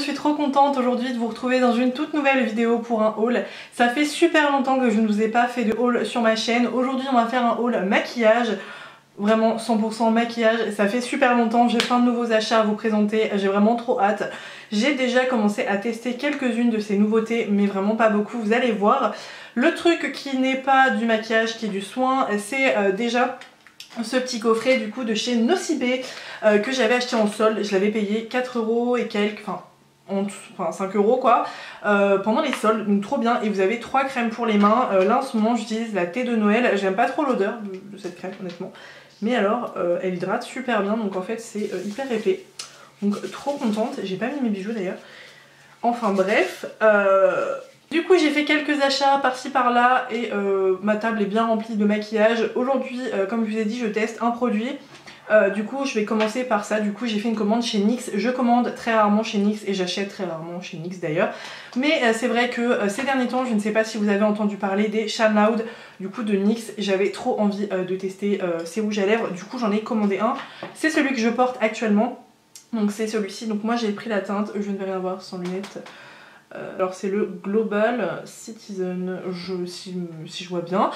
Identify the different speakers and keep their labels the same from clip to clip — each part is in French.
Speaker 1: suis trop contente aujourd'hui de vous retrouver dans une toute nouvelle vidéo pour un haul. Ça fait super longtemps que je ne vous ai pas fait de haul sur ma chaîne. Aujourd'hui on va faire un haul maquillage, vraiment 100% maquillage. Ça fait super longtemps, j'ai plein de nouveaux achats à vous présenter, j'ai vraiment trop hâte. J'ai déjà commencé à tester quelques-unes de ces nouveautés, mais vraiment pas beaucoup, vous allez voir. Le truc qui n'est pas du maquillage, qui est du soin, c'est déjà ce petit coffret du coup de chez Nocibé que j'avais acheté en solde. Je l'avais payé 4 € et quelques, enfin 5 € quoi, pendant les soldes, donc trop bien. Et vous avez 3 crèmes pour les mains. Là en ce moment j'utilise la thé de Noël, j'aime pas trop l'odeur de cette crème honnêtement, mais alors elle hydrate super bien, donc en fait c'est hyper épais, donc trop contente. J'ai pas mis mes bijoux d'ailleurs. Enfin bref, du coup j'ai fait quelques achats par-ci par-là et ma table est bien remplie de maquillage. Aujourd'hui comme je vous ai dit je teste un produit. Du coup je vais commencer par ça. Du coup j'ai fait une commande chez NYX. Je commande très rarement chez NYX et j'achète très rarement chez NYX d'ailleurs. Mais c'est vrai que ces derniers temps, je ne sais pas si vous avez entendu parler des Shine Loud du coup de NYX. J'avais trop envie de tester ces rouges à lèvres. Du coup j'en ai commandé un. C'est celui que je porte actuellement. Donc c'est celui-ci. Donc moi j'ai pris la teinte. Je ne vais rien voir sans lunettes. Alors c'est le Global Citizen, si je vois bien.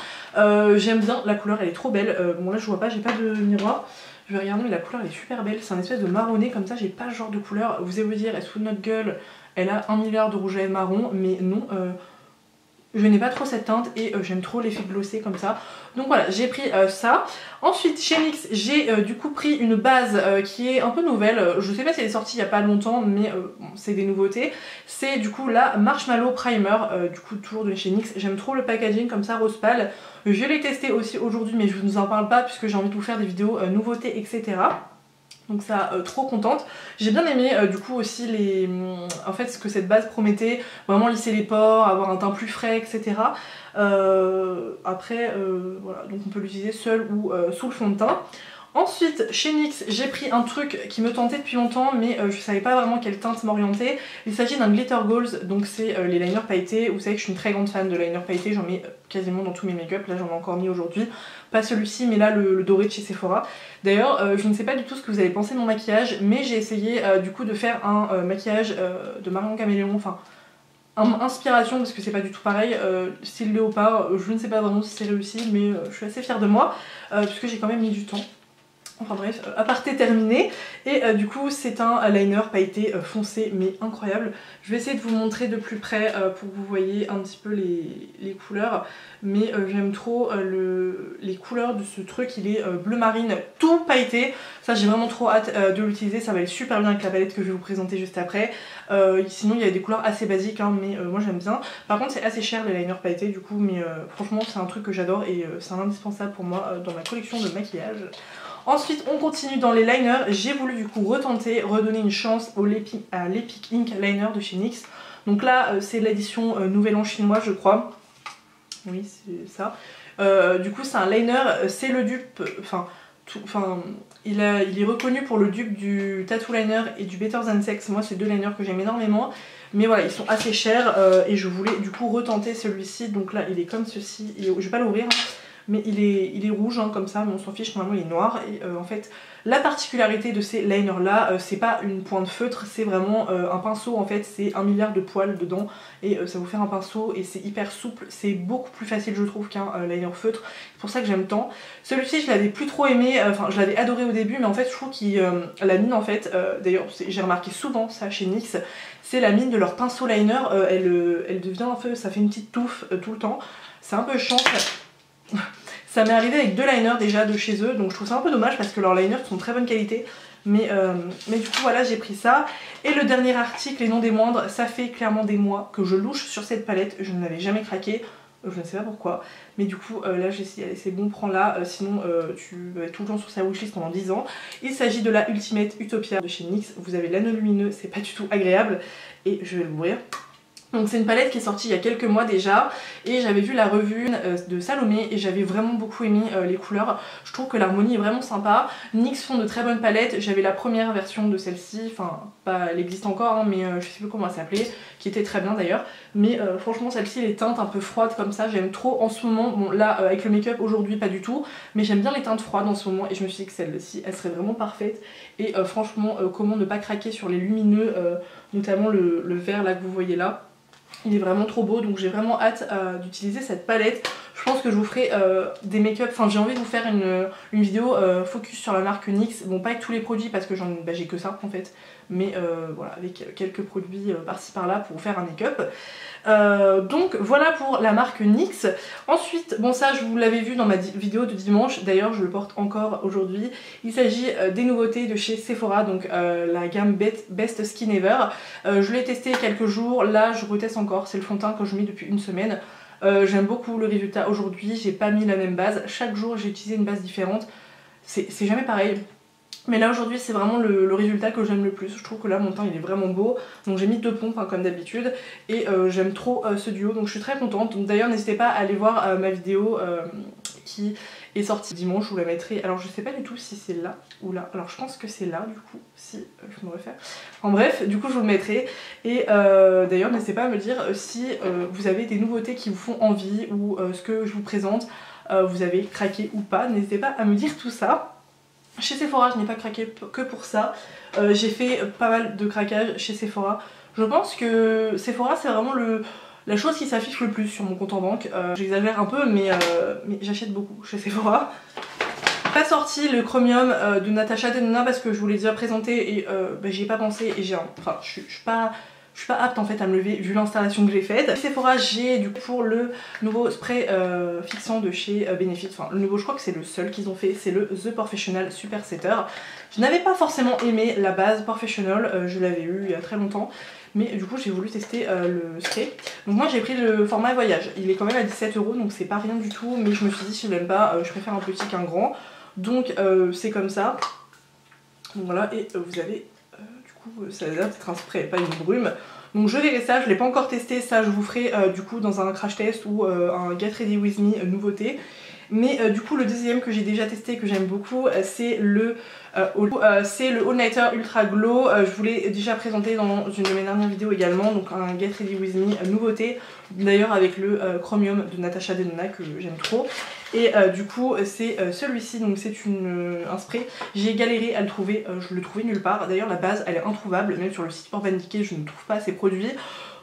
Speaker 1: J'aime bien la couleur, elle est trop belle. Bon là je vois pas, j'ai pas de miroir. Je vais regarder mais la couleur elle est super belle. C'est un espèce de marronné comme ça, j'ai pas le genre de couleur. Vous allez vous dire, est-ce que notre gueule elle a 1 milliard de rouge à lèvres marron? Mais non, je n'ai pas trop cette teinte et j'aime trop l'effet glossé comme ça. Donc voilà, j'ai pris ça. Ensuite chez NYX j'ai du coup pris une base qui est un peu nouvelle. Je sais pas si elle est sortie il y a pas longtemps, mais bon, c'est des nouveautés. C'est du coup la Marshmallow Primer, du coup toujours de chez NYX. J'aime trop le packaging comme ça, rose pâle. Je l'ai testé aussi aujourd'hui mais je ne vous en parle pas puisque j'ai envie de vous faire des vidéos nouveautés etc. Donc ça, trop contente. J'ai bien aimé du coup aussi en fait ce que cette base promettait, vraiment lisser les pores, avoir un teint plus frais, etc. Après, voilà, donc on peut l'utiliser seul ou sous le fond de teint. Ensuite, chez NYX, j'ai pris un truc qui me tentait depuis longtemps, mais je savais pas vraiment quelle teinte m'orienter. Il s'agit d'un Glitter Goals, donc c'est les liners pailletés. Vous savez que je suis une très grande fan de liners pailletés, j'en mets quasiment dans tous mes make-up. Là j'en ai encore mis aujourd'hui, pas celui-ci, mais là le doré de chez Sephora. D'ailleurs, je ne sais pas du tout ce que vous avez pensé de mon maquillage, mais j'ai essayé du coup de faire un maquillage de Marion Caméléon, enfin inspiration parce que c'est pas du tout pareil, style léopard. Je ne sais pas vraiment si c'est réussi, mais je suis assez fière de moi puisque j'ai quand même mis du temps. Enfin bref, aparté terminé. Et du coup c'est un liner pailleté foncé mais incroyable. Je vais essayer de vous montrer de plus près pour que vous voyez un petit peu les couleurs. Mais j'aime trop les couleurs de ce truc, il est bleu marine tout pailleté. Ça j'ai vraiment trop hâte de l'utiliser, ça va aller super bien avec la palette que je vais vous présenter juste après. Sinon il y a des couleurs assez basiques hein, mais moi j'aime bien. Par contre c'est assez cher les liners pailletés du coup, mais franchement c'est un truc que j'adore et c'est un indispensable pour moi dans ma collection de maquillage. Ensuite on continue dans les liners. J'ai voulu du coup redonner une chance à l'Epic Ink Liner de chez NYX. Donc là c'est l'édition Nouvel An chinois je crois. Oui c'est ça. Du coup c'est un liner, c'est le dupe, il est reconnu pour le dupe du Tattoo Liner et du Better Than Sex. Moi c'est deux liners que j'aime énormément. Mais voilà ils sont assez chers et je voulais du coup retenter celui-ci. Donc là il est comme ceci, je vais pas l'ouvrir. Mais il est rouge hein, comme ça, mais on s'en fiche, normalement il est noir. Et en fait, la particularité de ces liners là, c'est pas une pointe feutre, c'est vraiment un pinceau en fait, c'est 1 milliard de poils dedans. Et ça vous fait un pinceau et c'est hyper souple, c'est beaucoup plus facile je trouve qu'un liner feutre. C'est pour ça que j'aime tant. Celui-ci je l'avais plus trop aimé, enfin je l'avais adoré au début, mais en fait je trouve qu'il la mine en fait, d'ailleurs j'ai remarqué souvent ça chez NYX, c'est la mine de leur pinceau liner, elle devient un peu, ça fait une petite touffe tout le temps. C'est un peu chiant. Ça m'est arrivé avec deux liners déjà de chez eux, donc je trouve ça un peu dommage parce que leurs liners sont de très bonne qualité. Mais du coup voilà j'ai pris ça. Et le dernier article et non des moindres, ça fait clairement des mois que je louche sur cette palette, je ne l'avais jamais craqué. Je ne sais pas pourquoi, mais du coup là j'ai dit allez c'est bon prends-la, sinon tu vas être tout le temps sur sa wishlist pendant 10 ans. Il s'agit de la Ultimate Utopia de chez NYX, vous avez l'anneau lumineux, c'est pas du tout agréable et je vais l'ouvrir. Donc c'est une palette qui est sortie il y a quelques mois déjà et j'avais vu la revue de Salomé et j'avais vraiment beaucoup aimé les couleurs. Je trouve que l'harmonie est vraiment sympa. NYX font de très bonnes palettes, j'avais la première version de celle-ci, enfin pas, elle existe encore hein, mais je sais plus comment elle s'appelait, qui était très bien d'ailleurs. Mais franchement celle-ci, les teintes un peu froides comme ça, j'aime trop en ce moment. Bon là avec le make-up aujourd'hui pas du tout, mais j'aime bien les teintes froides en ce moment et je me suis dit que celle-ci elle serait vraiment parfaite. Et franchement comment ne pas craquer sur les lumineux notamment le vert là que vous voyez là. Il est vraiment trop beau, donc j'ai vraiment hâte d'utiliser cette palette. Je pense que je vous ferai des make-up, enfin j'ai envie de vous faire une vidéo focus sur la marque NYX. Bon, pas avec tous les produits parce que j'ai que ça en fait, mais voilà, avec quelques produits par-ci par-là pour vous faire un make-up. Donc voilà pour la marque NYX. Ensuite, bon ça je vous l'avais vu dans ma vidéo de dimanche, d'ailleurs je le porte encore aujourd'hui. Il s'agit des nouveautés de chez Sephora, donc la gamme Best Skin Ever. Je l'ai testé quelques jours, là je reteste encore, c'est le fond de teint que je mets depuis une semaine. J'aime beaucoup le résultat aujourd'hui, j'ai pas mis la même base, chaque jour j'ai utilisé une base différente, c'est jamais pareil. Mais là aujourd'hui c'est vraiment le résultat que j'aime le plus. Je trouve que là mon teint il est vraiment beau. Donc j'ai mis 2 pompes hein, comme d'habitude. Et j'aime trop ce duo. Donc je suis très contente. Donc d'ailleurs n'hésitez pas à aller voir ma vidéo qui est sortie dimanche. Je vous la mettrai. Alors je sais pas du tout si c'est là ou là. Alors je pense que c'est là du coup. Si je me refais. En bref, du coup je vous le mettrai. Et d'ailleurs n'hésitez pas à me dire si vous avez des nouveautés qui vous font envie. Ou ce que je vous présente. Vous avez craqué ou pas. N'hésitez pas à me dire tout ça. Chez Sephora, je n'ai pas craqué que pour ça. J'ai fait pas mal de craquages chez Sephora. Je pense que Sephora, c'est vraiment la chose qui s'affiche le plus sur mon compte en banque. J'exagère un peu, mais j'achète beaucoup chez Sephora. Pas sorti le Chromium de Natasha Denona parce que je vous l'ai déjà présenté et j'y ai pas pensé. Et enfin, je suis pas apte en fait à me lever vu l'installation que j'ai faite. Chez Sephora, j'ai du coup pour le nouveau spray fixant de chez Benefit, enfin le nouveau, je crois que c'est le seul qu'ils ont fait, c'est le The Professional Super Setter. Je n'avais pas forcément aimé la base Professional, je l'avais eu il y a très longtemps, mais du coup j'ai voulu tester le spray. Donc moi j'ai pris le format voyage, il est quand même à 17 € donc c'est pas rien du tout, mais je me suis dit si je l'aime pas, je préfère un petit qu'un grand. Donc c'est comme ça. Donc voilà, et vous avez... ça a l'air d'être un spray, pas une brume. Donc je verrai ça, je l'ai pas encore testé, ça je vous ferai du coup dans un crash test ou un Get Ready With Me nouveauté. Mais du coup le deuxième que j'ai déjà testé et que j'aime beaucoup c'est le All Nighter Ultra Glow. Je vous l'ai déjà présenté dans une de mes dernières vidéos également, donc un Get Ready With Me nouveauté. D'ailleurs avec le Chromium de Natasha Denona que j'aime trop. Et du coup c'est celui-ci, donc c'est un spray. J'ai galéré à le trouver, je le trouvais nulle part. D'ailleurs la base elle est introuvable, même sur le site Urban Decay je ne trouve pas ces produits.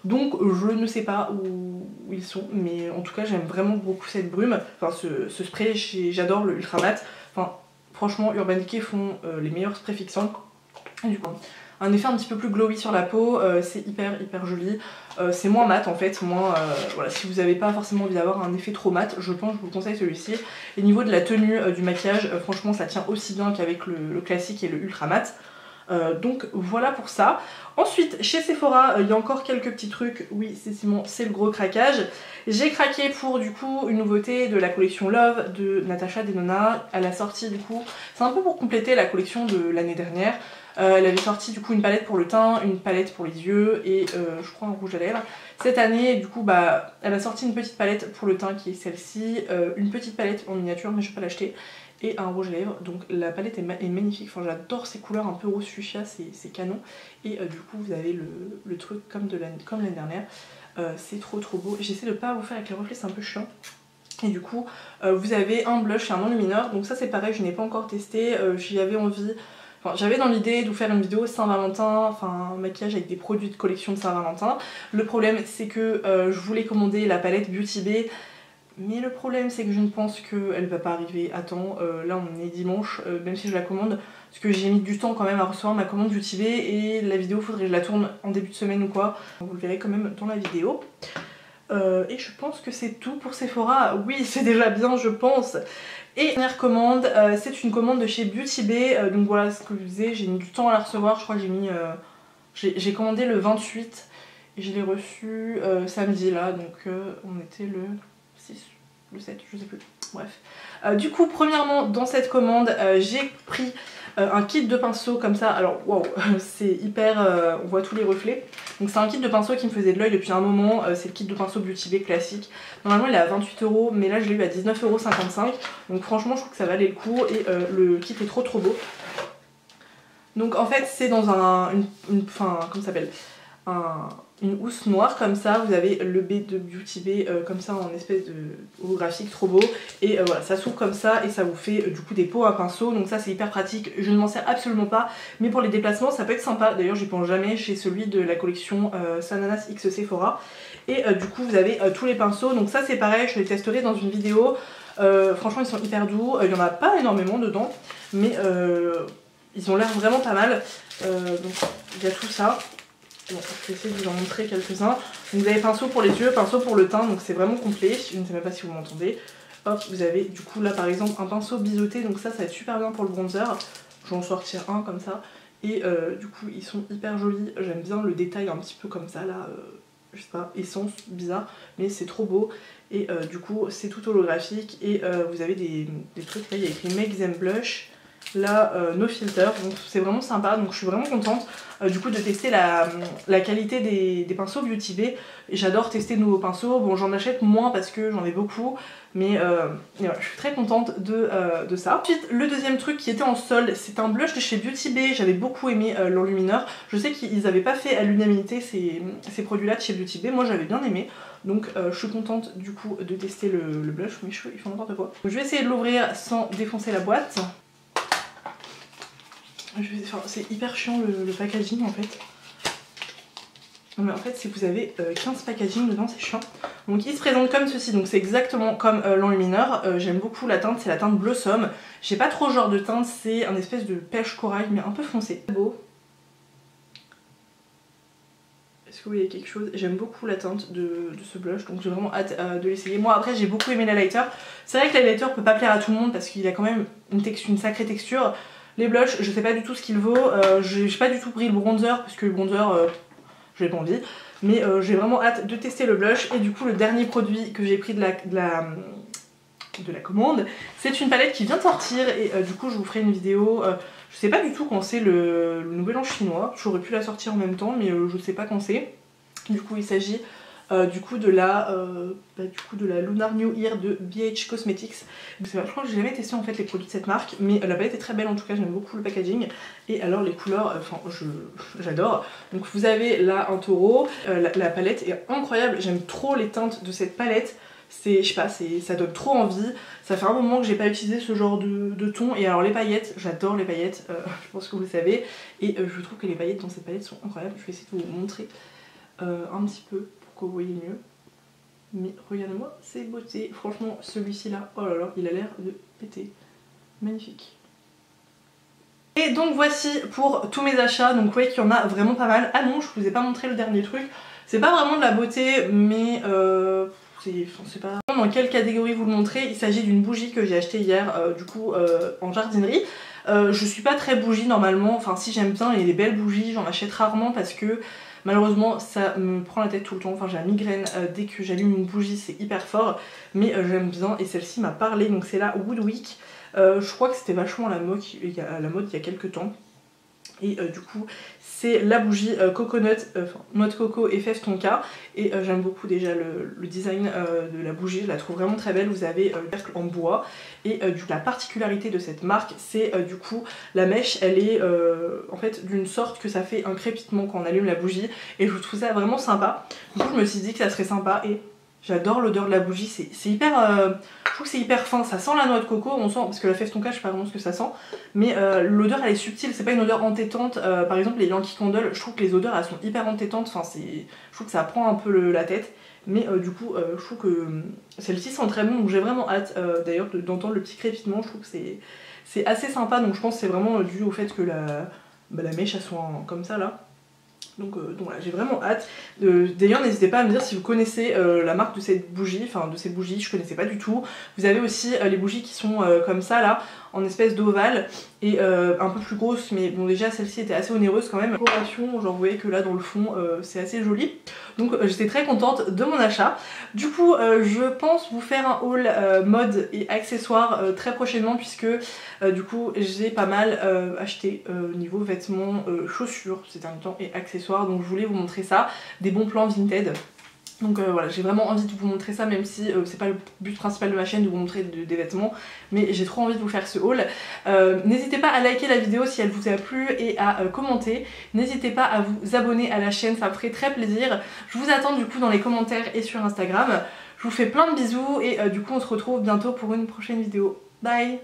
Speaker 1: Donc je ne sais pas où ils sont, mais en tout cas j'aime vraiment beaucoup cette brume, enfin ce spray, j'adore le Ultra Matte. Enfin franchement Urban Decay font les meilleurs sprays fixants. Et du coup un effet un petit peu plus glowy sur la peau, c'est hyper joli. C'est moins mat en fait, voilà, si vous n'avez pas forcément envie d'avoir un effet trop mat, je pense que je vous conseille celui-ci. Et niveau de la tenue du maquillage, franchement ça tient aussi bien qu'avec le classique et le Ultra Matte. Donc voilà pour ça. Ensuite chez Sephora il y a encore quelques petits trucs. Oui c'est le gros craquage. J'ai craqué pour du coup une nouveauté de la collection Love de Natasha Denona. Elle a sorti du coup, c'est un peu pour compléter la collection de l'année dernière. Elle avait sorti du coup une palette pour le teint, une palette pour les yeux et je crois un rouge à lèvres. Cette année du coup elle a sorti une petite palette pour le teint qui est celle-ci, une petite palette en miniature mais je vais pas l'acheter, et un rouge à lèvres. Donc la palette est magnifique, enfin j'adore ces couleurs un peu rose fuchsia, c'est canon. Et du coup vous avez le truc comme l'année dernière, c'est trop beau. J'essaie de pas vous faire avec les reflets, c'est un peu chiant. Et du coup vous avez un blush et un enlumineur, donc ça c'est pareil, je n'ai pas encore testé, j'y avais envie. Enfin, j'avais dans l'idée de vous faire une vidéo Saint-Valentin, enfin un maquillage avec des produits de collection de Saint-Valentin. Le problème c'est que je voulais commander la palette Beauty Bay, mais le problème c'est que je ne pense qu'elle va pas arriver à temps. Là on est dimanche, même si je la commande, parce que j'ai mis du temps quand même à recevoir ma commande Beauty Bay et la vidéo faudrait que je la tourne en début de semaine ou quoi. Vous le verrez quand même dans la vidéo. Et je pense que c'est tout pour Sephora. Oui c'est déjà bien je pense. Et dernière commande, c'est une commande de chez Beauty Bay, donc voilà ce que je disais, j'ai mis du temps à la recevoir, je crois que j'ai commandé le 28 et je l'ai reçu samedi là, donc on était le 6, le 7, je sais plus, bref. Du coup premièrement dans cette commande j'ai pris un kit de pinceaux comme ça, alors waouh, c'est hyper, on voit tous les reflets. Donc c'est un kit de pinceaux qui me faisait de l'œil depuis un moment, c'est le kit de pinceaux Beauty Bay classique. Normalement il est à 28 €, mais là je l'ai eu à 19,55 €, donc franchement je trouve que ça valait le coup et le kit est trop beau. Donc en fait c'est dans enfin comment ça s'appelle, une housse noire comme ça, vous avez le B de Beauty Bay comme ça en espèce de holographique trop beau et voilà ça s'ouvre comme ça et ça vous fait du coup des pots à pinceau, donc ça c'est hyper pratique, je ne m'en sers absolument pas mais pour les déplacements ça peut être sympa, d'ailleurs j'y pense jamais, chez celui de la collection Sananas X Sephora et du coup vous avez tous les pinceaux, donc ça c'est pareil, je les testerai dans une vidéo, franchement ils sont hyper doux, il n'y en a pas énormément dedans mais ils ont l'air vraiment pas mal, donc il y a tout ça. Bon, je vais essayer de vous en montrer quelques-uns. Donc vous avez pinceau pour les yeux, pinceau pour le teint, donc c'est vraiment complet. Je ne sais même pas si vous m'entendez. Hop, vous avez du coup là par exemple un pinceau biseauté, donc ça va être super bien pour le bronzer. Je vais en sortir un comme ça. Et du coup ils sont hyper jolis. J'aime bien le détail un petit peu comme ça là. Je sais pas, essence, bizarre, mais c'est trop beau. Et du coup c'est tout holographique. Et vous avez des trucs, là il y a écrit Make Them Blush. Là no filter, donc c'est vraiment sympa, donc je suis vraiment contente du coup de tester la qualité des pinceaux Beauty Bay. J'adore tester de nouveaux pinceaux, bon j'en achète moins parce que j'en ai beaucoup mais voilà, je suis très contente de ça. Ensuite le deuxième truc qui était en solde, c'est un blush de chez Beauty Bay, j'avais beaucoup aimé l'enlumineur, je sais qu'ils n'avaient pas fait à l'unanimité ces produits là de chez Beauty Bay, moi j'avais bien aimé. Donc je suis contente du coup de tester le blush, mes cheveux ils font n'importe quoi. Donc, je vais essayer de l'ouvrir sans défoncer la boîte. C'est hyper chiant le packaging en fait. Non mais en fait c'est que vous avez 15 packaging dedans, c'est chiant. Donc il se présente comme ceci, donc c'est exactement comme l'enlumineur. J'aime beaucoup la teinte, c'est la teinte Blossom. J'ai pas trop genre de teinte, c'est un espèce de pêche corail mais un peu foncé. C'est beau. Est-ce que vous voyez quelque chose? J'aime beaucoup la teinte de ce blush, donc j'ai vraiment hâte de l'essayer. Moi après j'ai beaucoup aimé l'highlighter. C'est vrai que l'highlighter peut pas plaire à tout le monde parce qu'il a quand même une sacrée texture. Les blushs, je sais pas du tout ce qu'il vaut, j'ai pas du tout pris le bronzer parce que le bronzer, j'ai pas envie. Mais j'ai vraiment hâte de tester le blush. Et du coup le dernier produit que j'ai pris de la commande, c'est une palette qui vient de sortir. Et du coup je vous ferai une vidéo, je sais pas du tout quand c'est le nouvel an chinois. J'aurais pu la sortir en même temps mais je sais pas quand c'est. Du coup il s'agit du coup de la Lunar New Year de BH Cosmetics. Je crois que j'ai jamais testé en fait les produits de cette marque, mais la palette est très belle en tout cas, j'aime beaucoup le packaging. Et alors les couleurs, enfin j'adore. Donc vous avez là un taureau, la palette est incroyable, j'aime trop les teintes de cette palette. Je sais pas, ça donne trop envie. Ça fait un moment que j'ai pas utilisé ce genre de ton. Et alors les paillettes, j'adore les paillettes, je pense que vous le savez. Et je trouve que les paillettes dans cette palette sont incroyables. Je vais essayer de vous montrer un petit peu que vous voyez mieux, mais regardez-moi ces beautés, franchement celui-ci là, oh là là, il a l'air de péter, magnifique. Et donc voici pour tous mes achats, donc vous voyez qu'il y en a vraiment pas mal. Ah non, je vous ai pas montré le dernier truc, c'est pas vraiment de la beauté, mais c'est pas dans quelle catégorie vous le montrer. Il s'agit d'une bougie que j'ai achetée hier, du coup en jardinerie. Je suis pas très bougie normalement, enfin si j'aime bien les belles bougies, j'en achète rarement parce que malheureusement ça me prend la tête tout le temps, enfin j'ai la migraine dès que j'allume une bougie, c'est hyper fort, mais j'aime bien et celle-ci m'a parlé, donc c'est la Woodwick. Je crois que c'était vachement la mode il y a quelques temps. Et du coup c'est la bougie coconut, noix de coco et fève tonka. Et j'aime beaucoup déjà le design de la bougie, je la trouve vraiment très belle. Vous avez le cercle en bois. Et la particularité de cette marque, c'est du coup la mèche, elle est en fait d'une sorte que ça fait un crépitement quand on allume la bougie. Et je trouve ça vraiment sympa. Du coup je me suis dit que ça serait sympa et j'adore l'odeur de la bougie, c'est hyper, je trouve que c'est hyper fin, ça sent la noix de coco, on sent, parce que la fève tonka je sais pas vraiment ce que ça sent, mais l'odeur elle est subtile, c'est pas une odeur entêtante, par exemple les Yankee Candle, je trouve que les odeurs elles sont hyper entêtantes, enfin je trouve que ça prend un peu la tête, mais du coup je trouve que celle-ci sent très bon, donc j'ai vraiment hâte d'ailleurs d'entendre le petit crépitement, je trouve que c'est assez sympa, donc je pense que c'est vraiment dû au fait que la mèche elle soit comme ça là. Donc voilà, j'ai vraiment hâte. D'ailleurs n'hésitez pas à me dire si vous connaissez la marque de cette bougie, enfin de ces bougies, je connaissais pas du tout. Vous avez aussi les bougies qui sont comme ça là, en espèce d'ovale et un peu plus grosses, mais bon déjà celle-ci était assez onéreuse quand même. La coloration, genre vous voyez que là dans le fond c'est assez joli. Donc j'étais très contente de mon achat. Du coup je pense vous faire un haul mode et accessoires très prochainement puisque du coup j'ai pas mal acheté niveau vêtements, chaussures ces derniers temps et accessoires, donc je voulais vous montrer ça, des bons plans Vinted. Donc voilà, j'ai vraiment envie de vous montrer ça, même si c'est pas le but principal de ma chaîne de vous montrer des vêtements, mais j'ai trop envie de vous faire ce haul. N'hésitez pas à liker la vidéo si elle vous a plu et à commenter. N'hésitez pas à vous abonner à la chaîne, ça me ferait très plaisir. Je vous attends du coup dans les commentaires et sur Instagram. Je vous fais plein de bisous et du coup on se retrouve bientôt pour une prochaine vidéo. Bye!